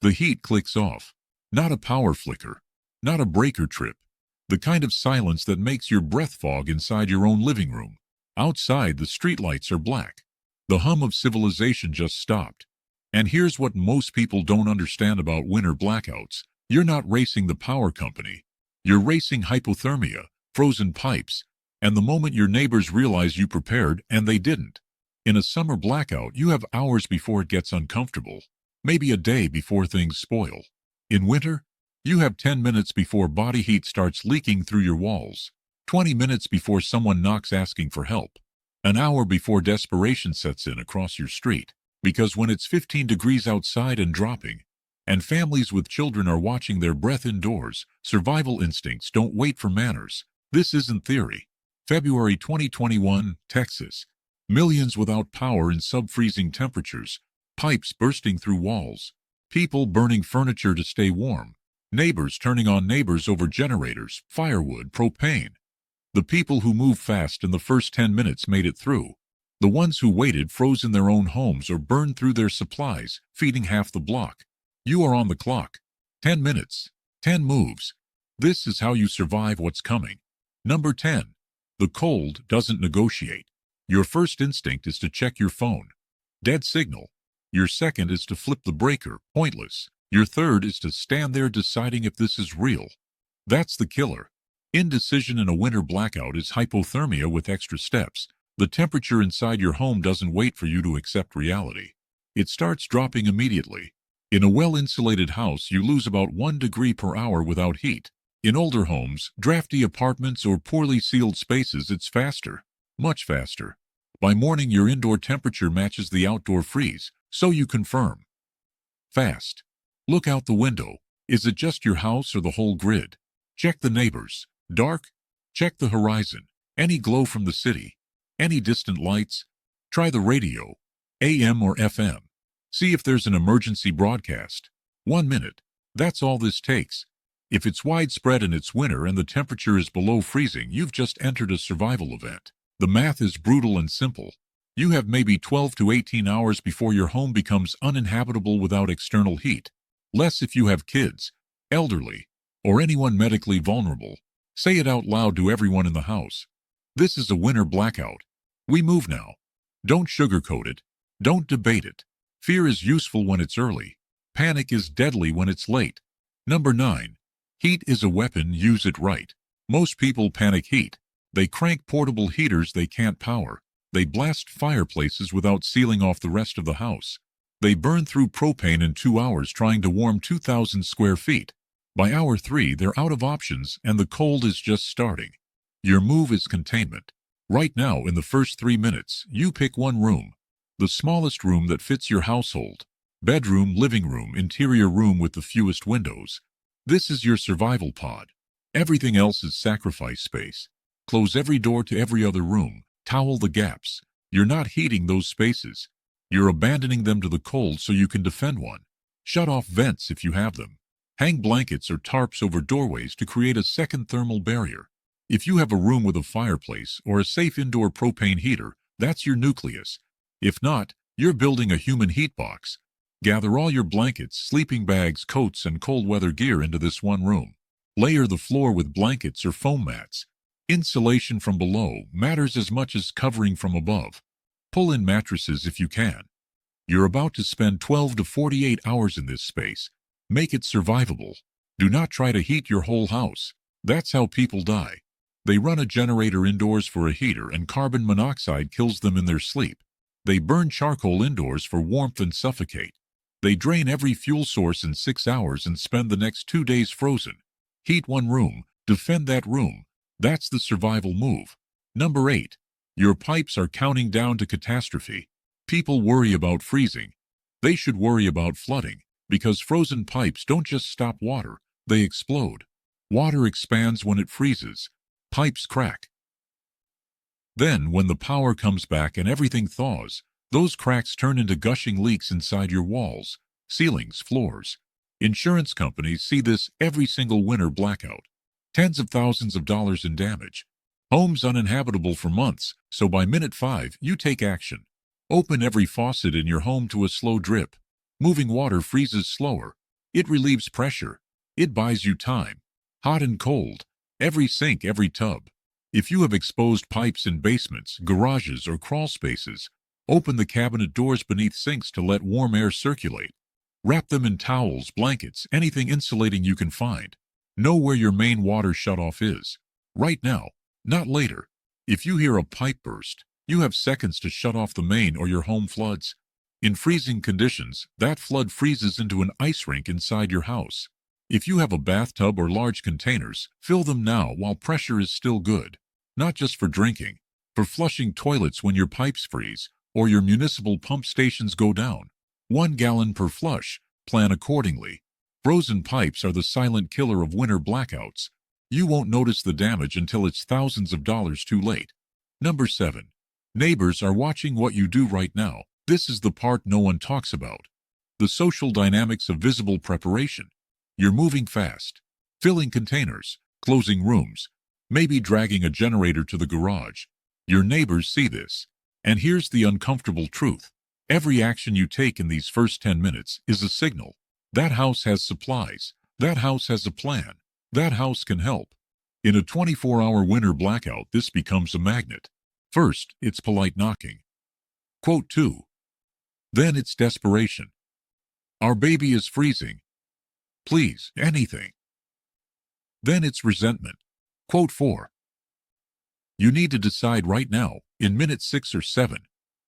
The heat clicks off. Not a power flicker. Not a breaker trip. The kind of silence that makes your breath fog inside your own living room. Outside, the streetlights are black. The hum of civilization just stopped. And here's what most people don't understand about winter blackouts. You're not racing the power company. You're racing hypothermia, frozen pipes, and the moment your neighbors realize you prepared and they didn't. In a summer blackout, you have hours before it gets uncomfortable, maybe a day before things spoil. In winter, you have 10 minutes before body heat starts leaking through your walls, 20 minutes before someone knocks asking for help, an hour before desperation sets in across your street. Because when it's 15 degrees outside and dropping, and families with children are watching their breath indoors, survival instincts don't wait for manners. This isn't theory. February 2021, Texas. Millions without power in sub-freezing temperatures, pipes bursting through walls, people burning furniture to stay warm, neighbors turning on neighbors over generators, firewood, propane. The people who moved fast in the first 10 minutes made it through. The ones who waited froze in their own homes or burned through their supplies, feeding half the block. You are on the clock. 10 minutes. 10 moves. This is how you survive what's coming. Number 10. The cold doesn't negotiate. Your first instinct is to check your phone. Dead signal. Your second is to flip the breaker. Pointless. Your third is to stand there deciding if this is real. That's the killer. Indecision in a winter blackout is hypothermia with extra steps. The temperature inside your home doesn't wait for you to accept reality. It starts dropping immediately. In a well-insulated house, you lose about 1 degree per hour without heat. In older homes, drafty apartments, or poorly sealed spaces, it's faster. Much faster. By morning, your indoor temperature matches the outdoor freeze, so you confirm. Fast. Look out the window. Is it just your house or the whole grid? Check the neighbors. Dark? Check the horizon. Any glow from the city? Any distant lights? Try the radio, AM or FM. See if there's an emergency broadcast. 1 minute. That's all this takes. If it's widespread and it's winter and the temperature is below freezing, you've just entered a survival event. The math is brutal and simple. You have maybe 12 to 18 hours before your home becomes uninhabitable without external heat. Less if you have kids, elderly, or anyone medically vulnerable. Say it out loud to everyone in the house. This is a winter blackout. We move now. Don't sugarcoat it. Don't debate it. Fear is useful when it's early. Panic is deadly when it's late. Number 9. Heat is a weapon, use it right. Most people panic heat. They crank portable heaters they can't power. They blast fireplaces without sealing off the rest of the house. They burn through propane in 2 hours trying to warm 2,000 square feet. By hour 3, they're out of options and the cold is just starting. Your move is containment. Right now, in the first 3 minutes, you pick one room. The smallest room that fits your household. Bedroom, living room, interior room with the fewest windows. This is your survival pod. Everything else is sacrifice space. Close every door to every other room. Towel the gaps. You're not heating those spaces. You're abandoning them to the cold so you can defend one. Shut off vents if you have them. Hang blankets or tarps over doorways to create a second thermal barrier. If you have a room with a fireplace or a safe indoor propane heater, that's your nucleus. If not, you're building a human heat box. Gather all your blankets, sleeping bags, coats, and cold weather gear into this one room. Layer the floor with blankets or foam mats. Insulation from below matters as much as covering from above. Pull in mattresses if you can. You're about to spend 12 to 48 hours in this space. Make it survivable. Do not try to heat your whole house. That's how people die. They run a generator indoors for a heater and carbon monoxide kills them in their sleep. They burn charcoal indoors for warmth and suffocate. They drain every fuel source in 6 hours and spend the next 2 days frozen. Heat one room, defend that room. That's the survival move. Number 8. Your pipes are counting down to catastrophe. People worry about freezing. They should worry about flooding, because frozen pipes don't just stop water, they explode. Water expands when it freezes. Pipes crack. Then, when the power comes back and everything thaws, those cracks turn into gushing leaks inside your walls, ceilings, floors. Insurance companies see this every single winter blackout. Tens of thousands of dollars in damage. Homes uninhabitable for months, so by minute 5, you take action. Open every faucet in your home to a slow drip. Moving water freezes slower. It relieves pressure. It buys you time. Hot and cold. Every sink, every tub. If you have exposed pipes in basements, garages, or crawl spaces, open the cabinet doors beneath sinks to let warm air circulate. Wrap them in towels, blankets, anything insulating you can find. Know where your main water shutoff is. Right now, not later. If you hear a pipe burst, you have seconds to shut off the main or your home floods. In freezing conditions, that flood freezes into an ice rink inside your house. If you have a bathtub or large containers, fill them now while pressure is still good. Not just for drinking, for flushing toilets when your pipes freeze or your municipal pump stations go down. 1 gallon per flush. Plan accordingly. Frozen pipes are the silent killer of winter blackouts. You won't notice the damage until it's thousands of dollars too late. Number 7. Neighbors are watching what you do right now. This is the part no one talks about. The social dynamics of visible preparation. You're moving fast, filling containers, closing rooms, maybe dragging a generator to the garage. Your neighbors see this. And here's the uncomfortable truth. Every action you take in these first 10 minutes is a signal. That house has supplies. That house has a plan. That house can help. In a 24-hour winter blackout, this becomes a magnet. First, it's polite knocking. Quote 2. Then it's desperation. Our baby is freezing. Please, anything. Then it's resentment. Quote 4. You need to decide right now, in minute 6 or 7,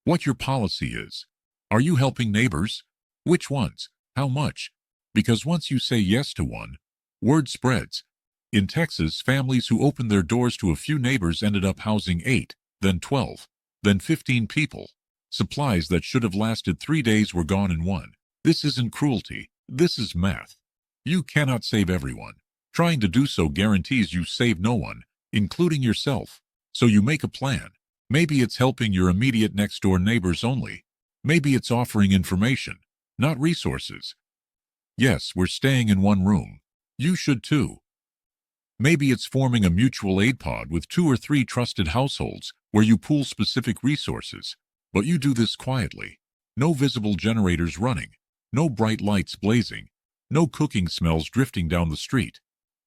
what your policy is. Are you helping neighbors? Which ones? How much? Because once you say yes to one, word spreads. In Texas, families who opened their doors to a few neighbors ended up housing 8, then 12, then 15 people. Supplies that should have lasted 3 days were gone in 1. This isn't cruelty. This is math. You cannot save everyone. Trying to do so guarantees you save no one, including yourself. So you make a plan. Maybe it's helping your immediate next-door neighbors only. Maybe it's offering information, not resources. Yes, we're staying in one room. You should too. Maybe it's forming a mutual aid pod with 2 or 3 trusted households where you pool specific resources. But you do this quietly. No visible generators running. No bright lights blazing. No cooking smells drifting down the street.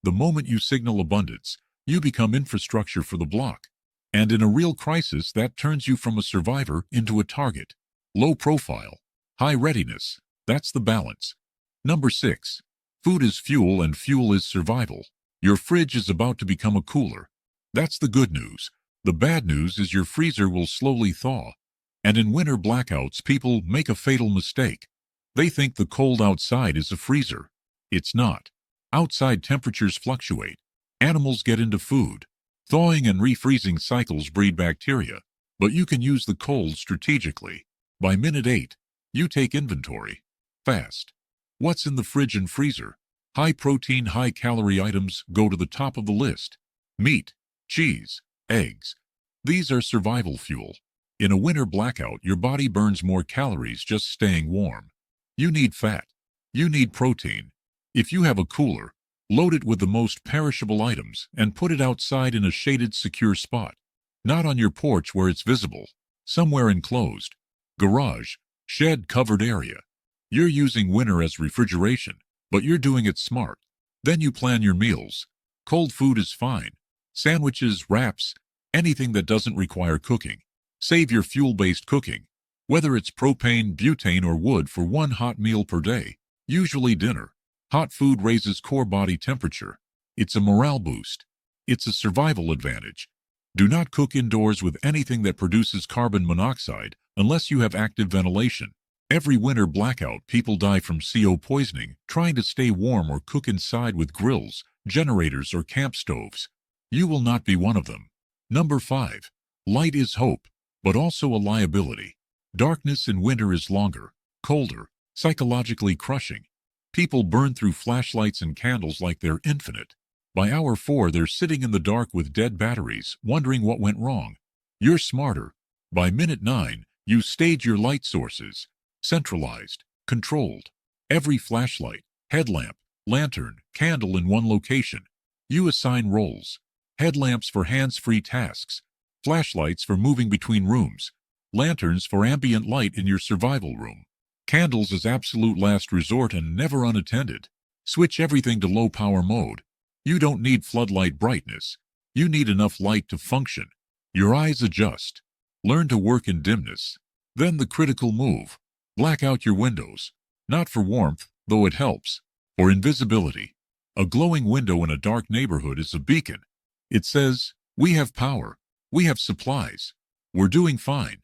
The moment you signal abundance, you become infrastructure for the block. And in a real crisis, that turns you from a survivor into a target. Low profile, high readiness. That's the balance. Number 6. Food is fuel and fuel is survival. Your fridge is about to become a cooler. That's the good news. The bad news is your freezer will slowly thaw. And in winter blackouts, people make a fatal mistake. They think the cold outside is a freezer. It's not. Outside temperatures fluctuate. Animals get into food. Thawing and refreezing cycles breed bacteria. But you can use the cold strategically. By minute 8, you take inventory. Fast. What's in the fridge and freezer? High-protein, high-calorie items go to the top of the list. Meat, cheese, eggs. These are survival fuel. In a winter blackout, your body burns more calories just staying warm. You need fat. You need protein. If you have a cooler, load it with the most perishable items and put it outside in a shaded, secure spot. Not on your porch where it's visible. Somewhere enclosed. Garage, shed-covered area. You're using winter as refrigeration, but you're doing it smart. Then you plan your meals. Cold food is fine. Sandwiches, wraps, anything that doesn't require cooking. Save your fuel-based cooking. Whether it's propane, butane, or wood for one hot meal per day, usually dinner. Hot food raises core body temperature. It's a morale boost. It's a survival advantage. Do not cook indoors with anything that produces carbon monoxide unless you have active ventilation. Every winter blackout, people die from CO poisoning trying to stay warm or cook inside with grills, generators, or camp stoves. You will not be one of them. Number 5. Light is hope, but also a liability. Darkness in winter is longer, colder, psychologically crushing. People burn through flashlights and candles like they're infinite. By hour 4, they're sitting in the dark with dead batteries, wondering what went wrong. You're smarter. By minute 9, you stage your light sources. Centralized, controlled. Every flashlight, headlamp, lantern, candle in one location. You assign roles. Headlamps for hands-free tasks. Flashlights for moving between rooms. Lanterns for ambient light in your survival room. Candles is absolute last resort and never unattended. Switch everything to low power mode. You don't need floodlight brightness. You need enough light to function. Your eyes adjust. Learn to work in dimness. Then the critical move. Black out your windows. Not for warmth, though it helps. For invisibility. A glowing window in a dark neighborhood is a beacon. It says, we have power. We have supplies. We're doing fine.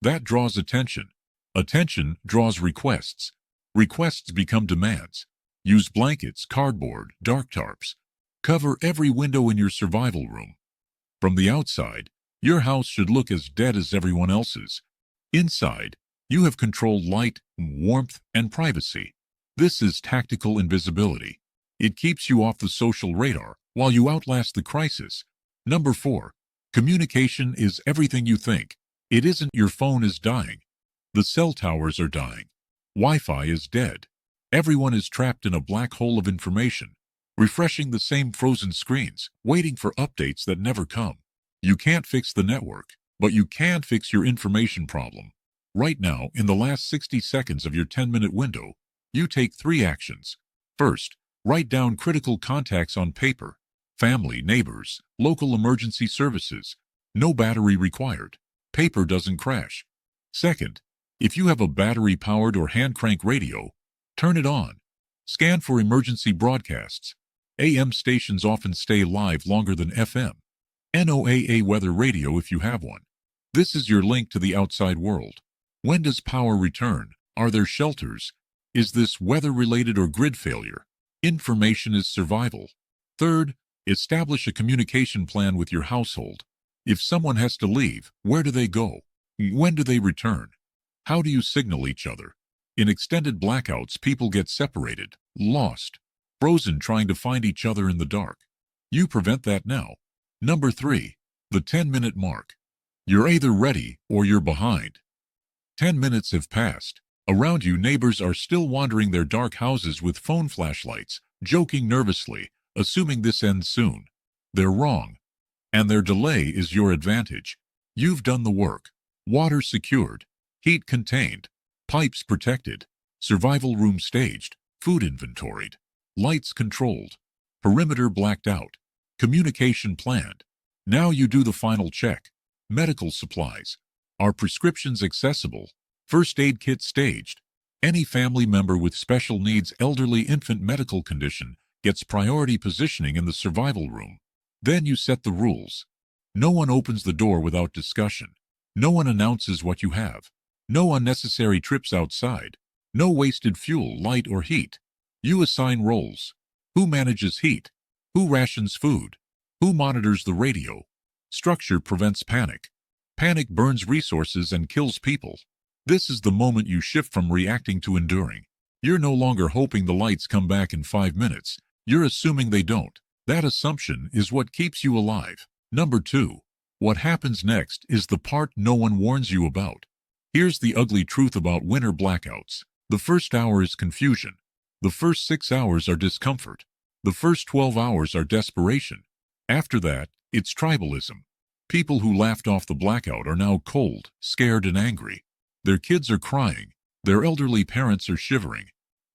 That draws attention. Attention draws requests. Requests become demands. Use blankets, cardboard, dark tarps. Cover every window in your survival room. From the outside, your house should look as dead as everyone else's. Inside, you have controlled light, warmth, and privacy. This is tactical invisibility. It keeps you off the social radar while you outlast the crisis. Number 4. Communication is everything you think. It isn't. Your phone is dying. The cell towers are dying. Wi-Fi is dead. Everyone is trapped in a black hole of information, refreshing the same frozen screens, waiting for updates that never come. You can't fix the network, but you can fix your information problem. Right now, in the last 60 seconds of your 10-minute window, you take 3 actions. First, write down critical contacts on paper. Family, neighbors, local emergency services. No battery required. Paper doesn't crash. Second, if you have a battery-powered or hand-crank radio, turn it on. Scan for emergency broadcasts. AM stations often stay live longer than FM. NOAA weather radio if you have one. This is your link to the outside world. When does power return? Are there shelters? Is this weather-related or grid failure? Information is survival. Third, establish a communication plan with your household. If someone has to leave, where do they go? When do they return? How do you signal each other? In extended blackouts, people get separated, lost, frozen trying to find each other in the dark. You prevent that now. Number 3. The 10-minute mark. You're either ready or you're behind. 10 minutes have passed. Around you, neighbors are still wandering their dark houses with phone flashlights, joking nervously, assuming this ends soon. They're wrong. And their delay is your advantage. You've done the work. Water secured. Heat contained. Pipes protected. Survival room staged. Food inventoried. Lights controlled. Perimeter blacked out. Communication planned. Now you do the final check. Medical supplies. Are prescriptions accessible? First aid kit staged. Any family member with special needs, elderly, infant, medical condition gets priority positioning in the survival room. Then you set the rules. No one opens the door without discussion. No one announces what you have. No unnecessary trips outside. No wasted fuel, light, or heat. You assign roles. Who manages heat? Who rations food? Who monitors the radio? Structure prevents panic. Panic burns resources and kills people. This is the moment you shift from reacting to enduring. You're no longer hoping the lights come back in 5 minutes. You're assuming they don't. That assumption is what keeps you alive. Number 2. What happens next is the part no one warns you about. Here's the ugly truth about winter blackouts. The first hour is confusion. The first 6 hours are discomfort. The first 12 hours are desperation. After that, it's tribalism. People who laughed off the blackout are now cold, scared, and angry. Their kids are crying. Their elderly parents are shivering.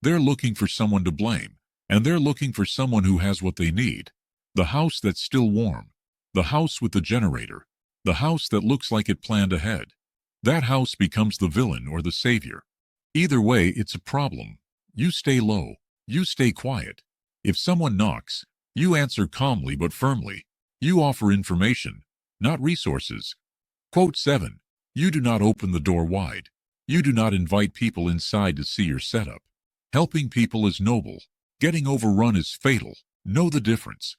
They're looking for someone to blame, and they're looking for someone who has what they need. The house that's still warm. The house with the generator. The house that looks like it planned ahead. That house becomes the villain or the savior. Either way, it's a problem. You stay low. You stay quiet. If someone knocks, you answer calmly but firmly. You offer information, not resources. Quote 7. You do not open the door wide. You do not invite people inside to see your setup. Helping people is noble. Getting overrun is fatal. Know the difference.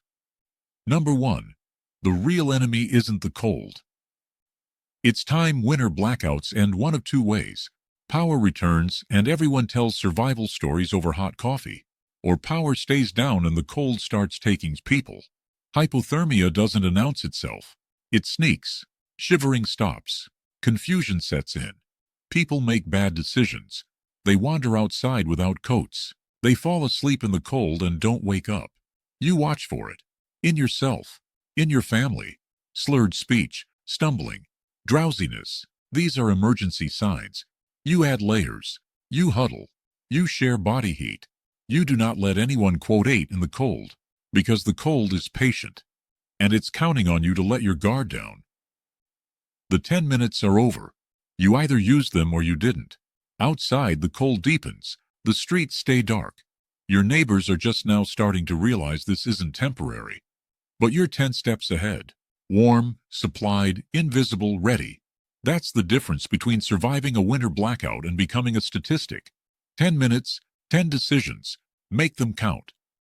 Number 1. The real enemy isn't the cold. It's time winter blackouts end one of 2 ways. Power returns and everyone tells survival stories over hot coffee. Or power stays down and the cold starts taking people. Hypothermia doesn't announce itself. It sneaks. Shivering stops. Confusion sets in. People make bad decisions. They wander outside without coats. They fall asleep in the cold and don't wake up. You watch for it. In yourself. In your family. Slurred speech. Stumbling. Drowsiness. These are emergency signs. You add layers. You huddle. You share body heat. You do not let anyone quote 8 in the cold, because the cold is patient, and it's counting on you to let your guard down. The 10 minutes are over. You either used them or you didn't. Outside, the cold deepens. The streets stay dark. Your neighbors are just now starting to realize this isn't temporary. But you're 10 steps ahead. Warm, supplied, invisible, ready. That's the difference between surviving a winter blackout and becoming a statistic. 10 minutes, 10 decisions. Make them count.